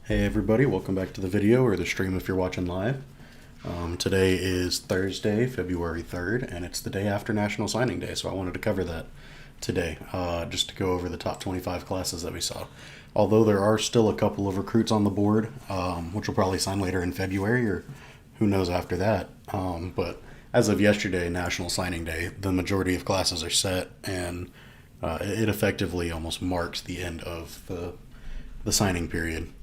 Hey everybody, welcome back to the video or the stream if you're watching live. Today is Thursday, February 3rd, and it's the day after National Signing Day, so I wanted to cover that today, just to go over the top 25 classes that we saw. Although there are still a couple of recruits on the board, which will probably sign later in February or who knows after that. But as of yesterday, National Signing Day, the majority of classes are set, and it effectively almost marks the end of the signing period.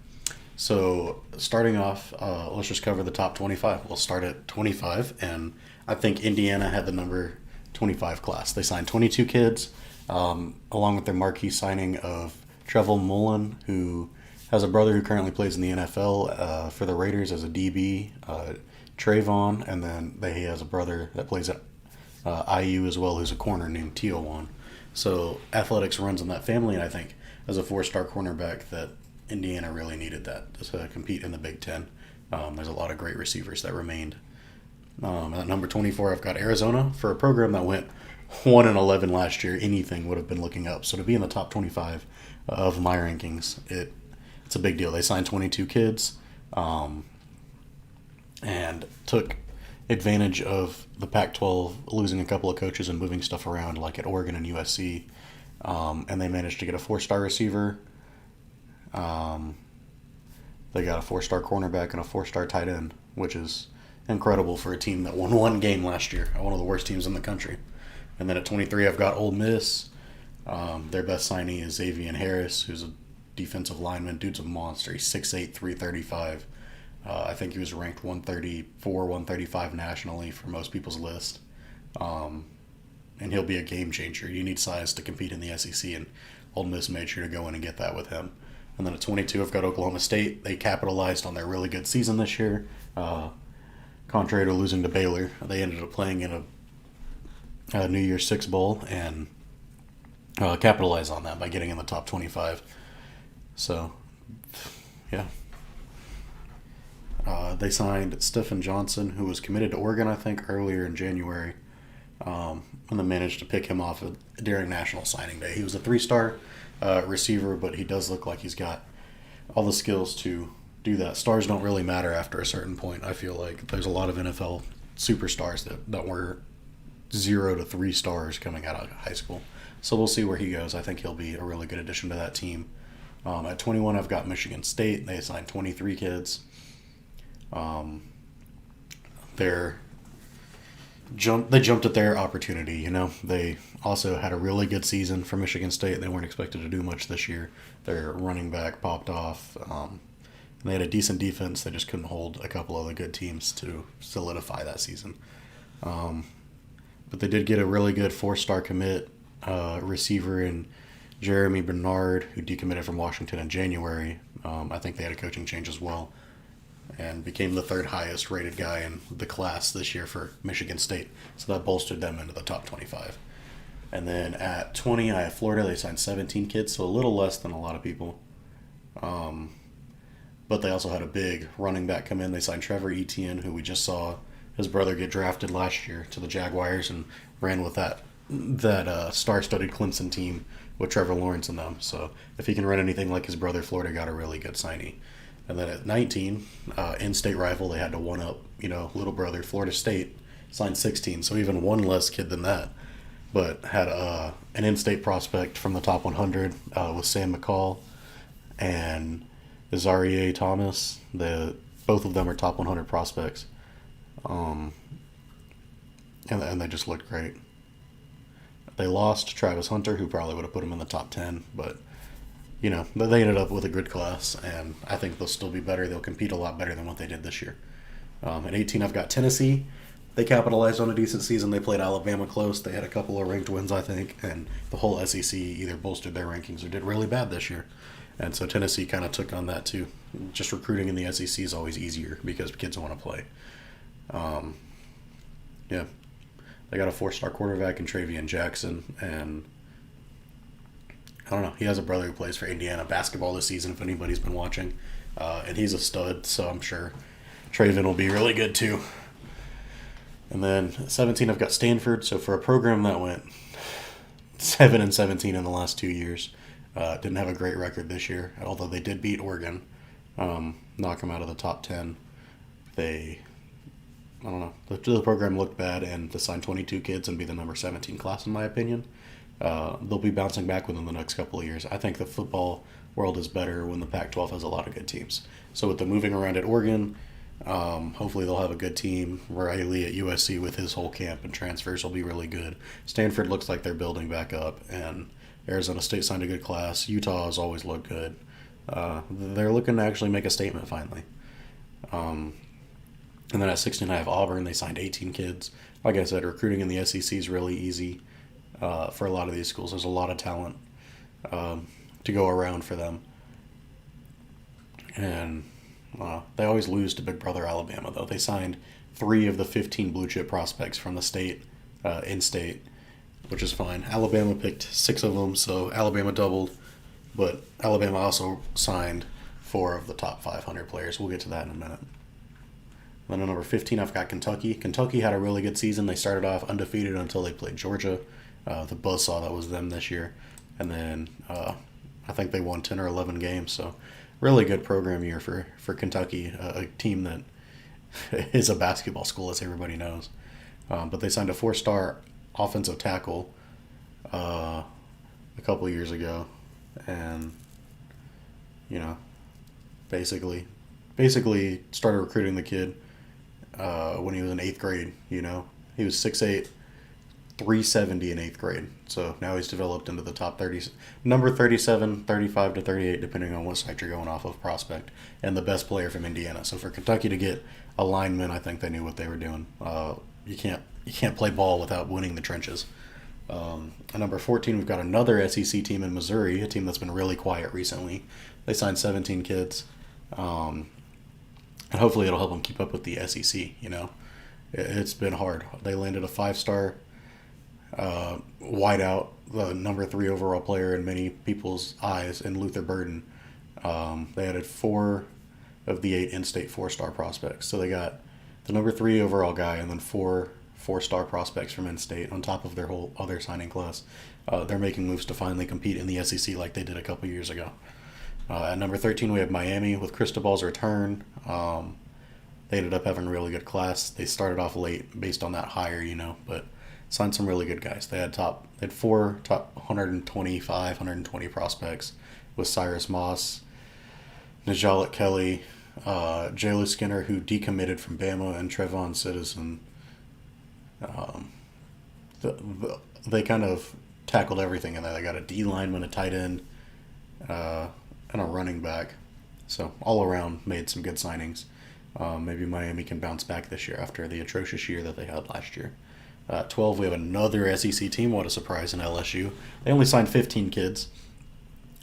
So, starting off, let's just cover the top 25. We'll start at 25, and I think Indiana had the number 25 class. They signed 22 kids, along with their marquee signing of Trevor Mullen, who has a brother who currently plays in the NFL for the Raiders as a DB, Trayvon, and then he has a brother that plays at IU as well, who's a corner named Tiowan. So, athletics runs in that family, and I think as a four-star cornerback that Indiana really needed that to compete in the Big Ten. There's a lot of great receivers that remained. At number 24, I've got Arizona. For a program that went 1-11 last year, anything would have been looking up. So to be in the top 25 of my rankings, it's a big deal. They signed 22 kids and took advantage of the Pac-12 losing a couple of coaches and moving stuff around, like at Oregon and USC. And they managed to get a four-star receiver. They got a four-star cornerback and a four-star tight end, which is incredible for a team that won one game last year, one of the worst teams in the country. And then at 23, I've got Ole Miss. Their best signee is Xavier Harris, who's a defensive lineman. Dude's a monster. He's 6'8", 335. I think he was ranked 134, 135 nationally for most people's list. And he'll be a game changer. You need size to compete in the SEC, and Ole Miss made sure to go in and get that with him. And then at 22, I've got Oklahoma State. They capitalized on their really good season this year. Contrary to losing to Baylor, they ended up playing in a New Year's Six Bowl and capitalized on that by getting in the top 25. So, yeah. They signed Stephen Johnson, who was committed to Oregon, I think, earlier in January, and then managed to pick him off during National Signing Day. He was a three-star receiver, but he does look like he's got all the skills to do that. Stars don't really matter after a certain point. I feel like there's a lot of NFL superstars that were 0 to 3 stars coming out of high school. So we'll see where he goes. I think he'll be a really good addition to that team. At 21, I've got Michigan State. They signed 23 kids. They jumped at their opportunity, you know. They also had a really good season for Michigan State. They weren't expected to do much this year. Their running back popped off. They had a decent defense. They just couldn't hold a couple of the good teams to solidify that season. But they did get a really good four-star commit receiver in Jeremy Bernard, who decommitted from Washington in January. I think they had a coaching change as well, and became the third highest rated guy in the class this year for Michigan State. So that bolstered them into the top 25. And then at 20, I have Florida. They signed 17 kids, so a little less than a lot of people. But they also had a big running back come in. They signed Trevor Etienne, who we just saw his brother get drafted last year to the Jaguars and ran with that star-studded Clemson team with Trevor Lawrence in them. So if he can run anything like his brother, Florida got a really good signee. And then at 19, in-state rival, they had to one-up, little brother, Florida State, signed 16, so even one less kid than that. But had an in-state prospect from the top 100 with Sam McCall and Zaire Thomas. Both of them are top 100 prospects. And they just looked great. They lost Travis Hunter, who probably would have put him in the top 10, but they ended up with a good class, and I think they'll still be better. They'll compete a lot better than what they did this year. At 18, I've got Tennessee. They capitalized on a decent season. They played Alabama close. They had a couple of ranked wins, I think, and the whole SEC either bolstered their rankings or did really bad this year. And so Tennessee kind of took on that too. Just recruiting in the SEC is always easier because kids want to play. They got a four-star quarterback in Travian Jackson, and I don't know. He has a brother who plays for Indiana basketball this season, if anybody's been watching. And he's a stud, so I'm sure Traven will be really good too. And then 17, I've got Stanford. So for a program that went 7-17 in the last 2 years, didn't have a great record this year, although they did beat Oregon. knock them out of the top 10. They, I don't know, the program looked bad, and to sign 22 kids and be the number 17 class, in my opinion, they'll be bouncing back within the next couple of years. I think the football world is better when the Pac-12 has a lot of good teams. So with the moving around at Oregon, hopefully they'll have a good team. Riley at USC with his whole camp and transfers will be really good. Stanford looks like they're building back up, and Arizona State signed a good class. Utah has always looked good. They're looking to actually make a statement finally. And then at 16, I have Auburn. They signed 18 kids. Like I said, recruiting in the SEC is really easy for a lot of these schools. There's a lot of talent to go around for them. And they always lose to Big Brother Alabama, though. They signed 3 of the 15 blue chip prospects from the state, in-state, which is fine. Alabama picked 6 of them, so Alabama doubled. But Alabama also signed 4 of the top 500 players. We'll get to that in a minute. Then at number 15, I've got Kentucky. Kentucky had a really good season. They started off undefeated until they played Georgia. The buzzsaw that was them this year. And then I think they won 10 or 11 games. So really good program year for Kentucky, a team that is a basketball school, as everybody knows. But they signed a 4-star offensive tackle a couple of years ago. And, you know, basically started recruiting the kid when he was in 8th grade, you know. He was 6'8", 370 in 8th grade. So now he's developed into the top 30, number 37, 35 to 38, depending on what site you're going off of, prospect, and the best player from Indiana. So for Kentucky to get a lineman, I think they knew what they were doing. You can't play ball without winning the trenches. At number 14, we've got another SEC team in Missouri, a team that's been really quiet recently. They signed 17 kids. And hopefully it'll help them keep up with the SEC, you know. It's been hard. They landed a 5-star wideout, the number 3 overall player in many people's eyes, in Luther Burden. They added 4 of the 8 in-state 4-star prospects. So they got the number 3 overall guy and then 4 4-star prospects from in-state on top of their whole other signing class. They're making moves to finally compete in the SEC like they did a couple years ago. At number 13, we have Miami with Cristobal's return. They ended up having a really good class. They started off late based on that hire, you know, but signed some really good guys. They had 4 top 120 prospects with Cyrus Moss, Najalit Kelly, Jayla Skinner, who decommitted from Bama, and Trevon Citizen. They kind of tackled everything in there. They got a D lineman, a tight end, and a running back. So all around made some good signings. Maybe Miami can bounce back this year after the atrocious year that they had last year. 12, we have another SEC team. What a surprise in LSU. They only signed 15 kids.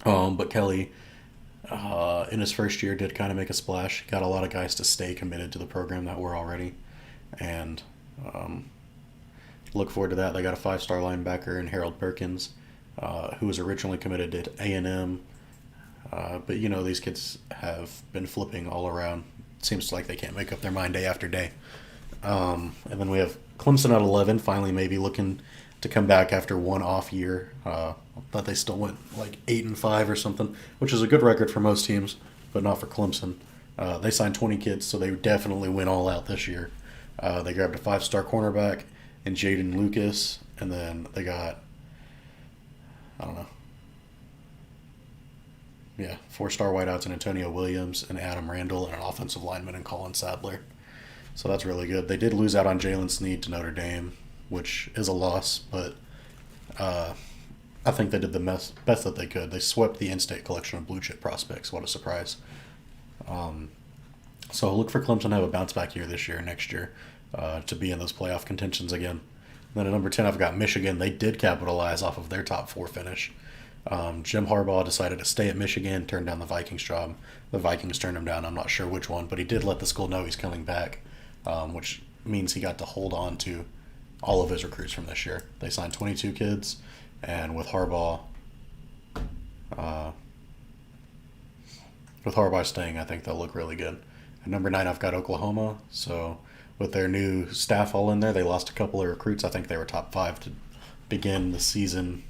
But Kelly, in his first year, did kind of make a splash. Got a lot of guys to stay committed to the program that were already. And look forward to that. They got a 5-star linebacker in Harold Perkins, who was originally committed to A&M. But, you know, these kids have been flipping all around. It seems like they can't make up their mind day after day. And then we have Clemson at 11, finally maybe looking to come back after one off year. But they still went like 8-5 or something, which is a good record for most teams, but not for Clemson. They signed 20 kids, so they definitely went all out this year. They grabbed a 5-star cornerback in Jaden Lucas, and then they got, 4-star wideouts in Antonio Williams and Adam Randall, and an offensive lineman in Colin Sadler. So that's really good. They did lose out on Jalen Sneed to Notre Dame, which is a loss, but I think they did the best that they could. They swept the in-state collection of blue chip prospects. What a surprise. So look for Clemson to have a bounce back year this year and next year to be in those playoff contentions again. Then at number 10, I've got Michigan. They did capitalize off of their top 4 finish. Jim Harbaugh decided to stay at Michigan, turned down the Vikings job. The Vikings turned him down. I'm not sure which one, but he did let the school know he's coming back, which means he got to hold on to all of his recruits from this year. They signed 22 kids, and with Harbaugh staying, I think they'll look really good. At number 9, I've got Oklahoma. So with their new staff all in there, they lost a couple of recruits. I think they were top 5 to begin the season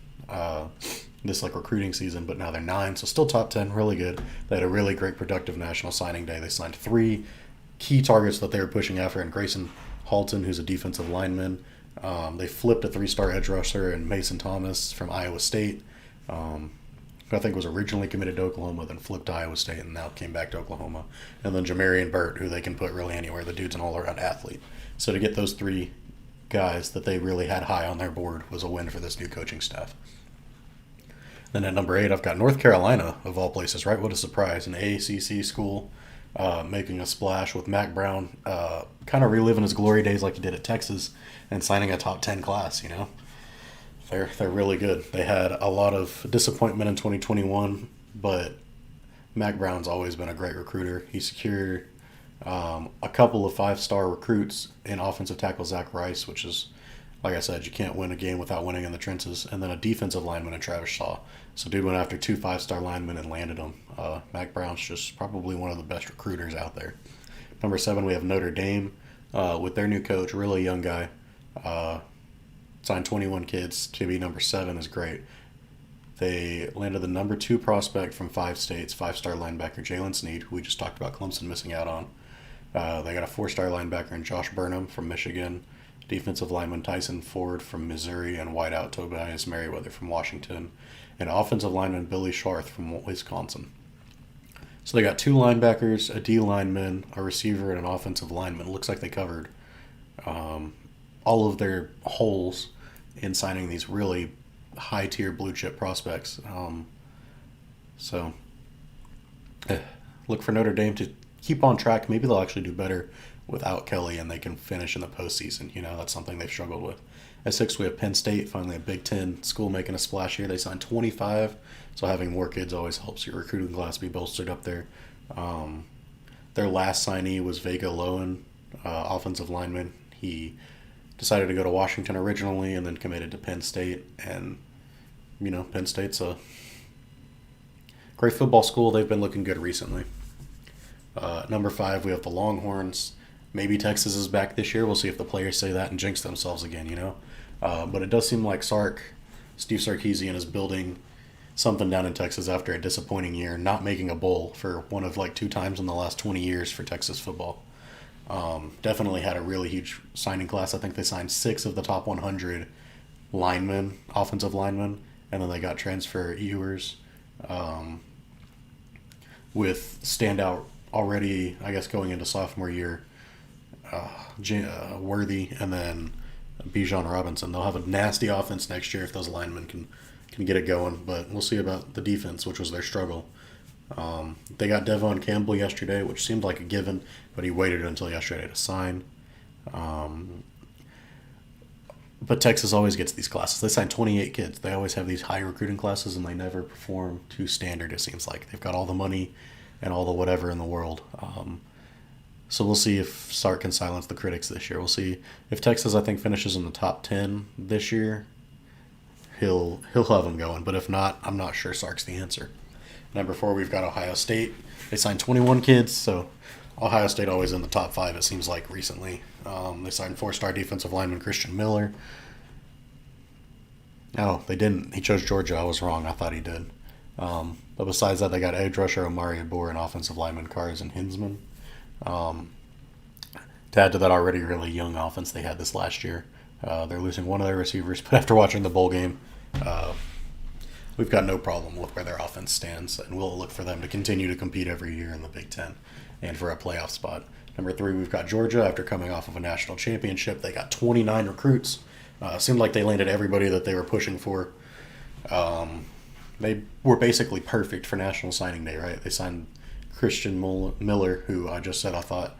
this like recruiting season, but now they're 9, so still top 10, really good. They had a really great productive National Signing Day. They signed 3 key targets that they were pushing after, and Grayson Halton, who's a defensive lineman. They flipped a 3-star edge rusher and Mason Thomas from Iowa State, who I think was originally committed to Oklahoma, then flipped to Iowa State, and now came back to Oklahoma. And then Jamarian Burt, who they can put really anywhere. The dude's an all-around athlete. So to get those 3 guys that they really had high on their board was a win for this new coaching staff. Then at number 8, I've got North Carolina, of all places, right? What a surprise. An AACC school making a splash with Mack Brown kind of reliving his glory days like he did at Texas and signing a top 10 class, you know. They're really good. They had a lot of disappointment in 2021, but Mack Brown's always been a great recruiter. He secured a couple of 5-star recruits in offensive tackle Zach Rice, which is, like I said, you can't win a game without winning in the trenches, and then a defensive lineman in Travis Shaw. So dude went after 2 5-star linemen and landed them. Mack Brown's just probably one of the best recruiters out there. Number 7, we have Notre Dame with their new coach, really young guy. Signed 21 kids to be number 7 is great. They landed the number 2 prospect from 5 states, 5-star linebacker Jalen Sneed, who we just talked about Clemson missing out on. They got a 4-star linebacker in Josh Burnham from Michigan, defensive lineman Tyson Ford from Missouri, and wideout Tobias Merriweather from Washington, and offensive lineman Billy Scharth from Wisconsin. So they got 2 linebackers, a D lineman, a receiver, and an offensive lineman. It looks like they covered all of their holes in signing these really high-tier blue-chip prospects. Look for Notre Dame to keep on track. Maybe they'll actually do better without Kelly, and they can finish in the postseason. You know, that's something they've struggled with. At 6, we have Penn State, finally a Big Ten school making a splash here. They signed 25, so having more kids always helps your recruiting class be bolstered up there. Their last signee was Vega Lowen, offensive lineman. He decided to go to Washington originally and then committed to Penn State. And, you know, Penn State's a great football school. They've been looking good recently. Number 5, we have the Longhorns. Maybe Texas is back this year. We'll see if the players say that and jinx themselves again, you know. But it does seem like Steve Sarkisian is building something down in Texas after a disappointing year, not making a bowl for one of like 2 times in the last 20 years for Texas football. Definitely had a really huge signing class. I think they signed 6 of the top 100 linemen, offensive linemen, and then they got transfer Ewers with standout already, I guess, going into sophomore year, Worthy, and then Bijan Robinson. They'll have a nasty offense next year if those linemen can get it going, but we'll see about the defense, which was their struggle. They got Devon Campbell yesterday, which seemed like a given, but he waited until yesterday to sign. But Texas always gets these classes. They sign 28 kids. They always have these high recruiting classes, and they never perform to standard, it seems like. They've got all the money and all the whatever in the world. So we'll see if Sark can silence the critics this year. We'll see if Texas, I think, finishes in the top 10 this year. He'll have them going, but if not, I'm not sure Sark's the answer. Number 4, we've got Ohio State. They signed 21 kids, so Ohio State always in the top 5, it seems like, recently. They signed 4-star defensive lineman Christian Miller. No, they didn't. He chose Georgia. I was wrong. I thought he did. But besides that, they got edge rusher Omari Abor and offensive lineman Karzin Hinsman. To add to that already really young offense they had this last year. They're losing one of their receivers, but after watching the bowl game, we've got no problem with where their offense stands, and we'll look for them to continue to compete every year in the Big Ten and for a playoff spot. Number 3, we've got Georgia. After coming off of a national championship, they got 29 recruits. Seemed like they landed everybody that they were pushing for. They were basically perfect for National Signing Day, right? They signed Christian Miller, who I just said I thought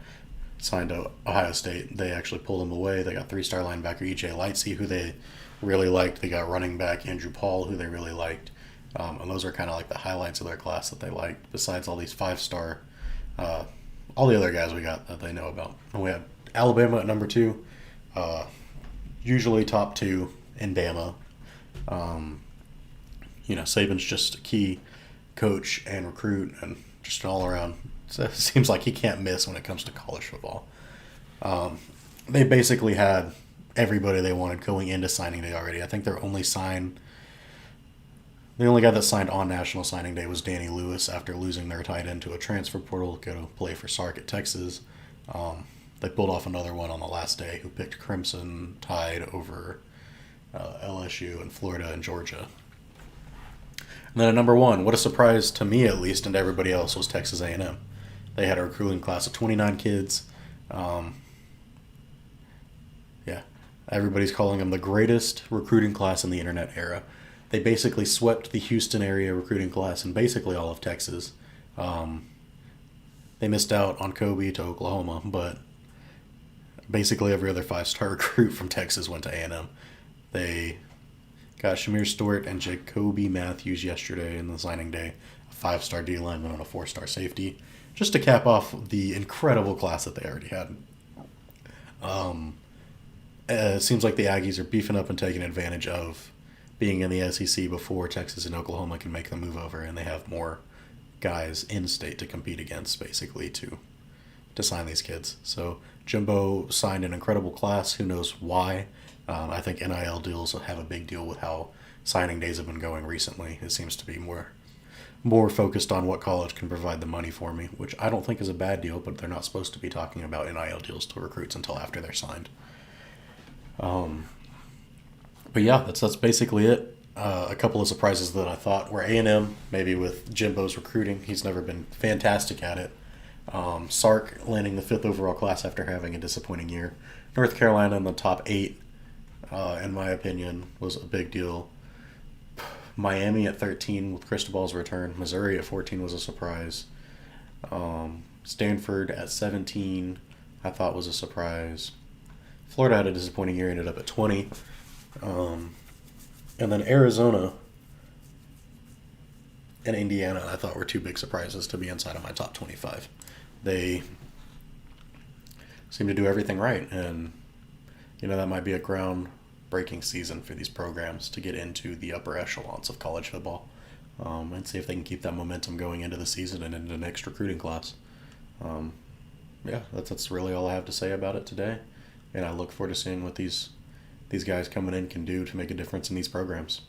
signed to Ohio State. They actually pulled him away. They got 3-star linebacker E.J. Lightsey, who they really liked. They got running back Andrew Paul, who they really liked. And those are kind of like the highlights of their class that they liked, besides all these 5-star, all the other guys we got that they know about. And we have Alabama at number 2, usually top 2 in Bama. Saban's just a key coach and recruit and just an all-around. It seems like he can't miss when it comes to college football. They basically had everybody they wanted going into signing day already. I think their only sign The only guy that signed on National Signing Day was Danny Lewis after losing their tight end to a transfer portal, go to play for Sark at Texas. They pulled off another one on the last day who picked Crimson Tide over LSU and Florida and Georgia. And then at number one, what a surprise to me at least and to everybody else, was Texas A&M. They had a recruiting class of 29 kids. Yeah, everybody's calling them the greatest recruiting class in the internet era. They basically swept the Houston area recruiting class and basically all of Texas. They missed out on Kobe to Oklahoma, but basically every other five-star recruit from Texas went to A&M. They got Shamir Stewart and Jacoby Matthews yesterday in the signing day, a five-star D lineman and a four-star safety, just to cap off the incredible class that they already had. It seems like the Aggies are beefing up and taking advantage of being in the SEC before Texas and Oklahoma can make the move over, and they have more guys in state to compete against, basically, to sign these kids. So Jimbo signed an incredible class. Who knows why? I think NIL deals have a big deal with how signing days have been going recently. It seems to be more focused on what college can provide the money for me, which I don't think is a bad deal, but they're not supposed to be talking about NIL deals to recruits until after they're signed. But yeah, that's basically it. A couple of surprises that I thought were A&M, maybe with Jimbo's recruiting. He's never been fantastic at it. Sark landing the 5th overall class after having a disappointing year. North Carolina in the top 8, in my opinion, was a big deal. Miami at 13 with Cristobal's return. Missouri at 14 was a surprise. Stanford at 17 I thought was a surprise. Florida had a disappointing year, ended up at 20. And then Arizona and Indiana I thought were two big surprises to be inside of my top 25. They seem to do everything right, and that might be a groundbreaking season for these programs to get into the upper echelons of college football, and see if they can keep that momentum going into the season and into the next recruiting class. Yeah, that's really all I have to say about it today, and I look forward to seeing what these guys coming in can do to make a difference in these programs.